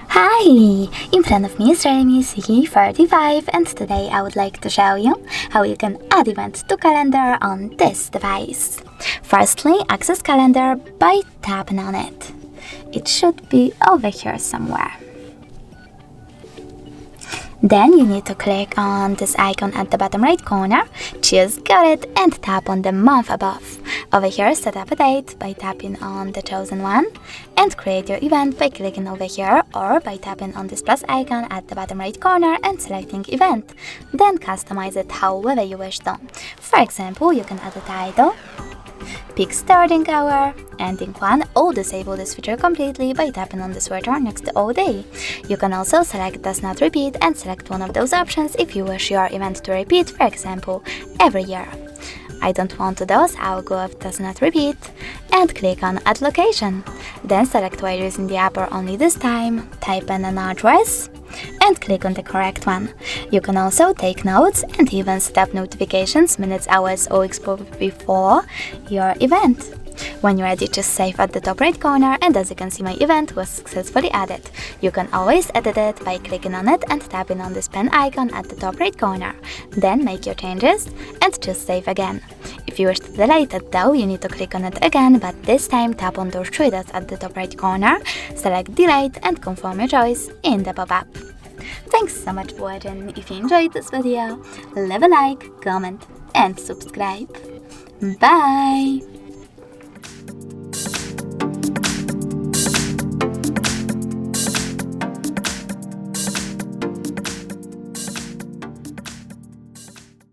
Hi! In front of me is REALME C35, and today I would like to show you how you can add events to calendar on this device. Firstly, access calendar by tapping on it. It should be over here somewhere. Then you need to click on this icon at the bottom right corner, choose Got It, and tap on the month above. Over here, set up a date by tapping on the chosen one, and create your event by clicking over here or by tapping on this plus icon at the bottom right corner and selecting event. Then customize it however you wish to. For example, you can add a title, pick starting hour, ending one, or disable this feature completely by tapping on the switcher next to all day. You can also select does not repeat and select one of those options if you wish your event to repeat, for example, every year. I don't want those, I'll go with does not repeat and click on add location. Then select where you're using the app or only this time, type in an address and click on the correct one. You can also take notes and even set up notifications minutes, hours or expo before your event. When you're ready, just save at the top right corner, and as you can see, my event was successfully added. You can always edit it by clicking on it and tapping on this pen icon at the top right corner. Then make your changes and just save again. If you wish to delete it though, you need to click on it again, but this time tap on those three dots at the top right corner, select delete and confirm your choice in the pop-up. Thanks so much for watching. If you enjoyed this video, leave a like, comment and subscribe. Bye!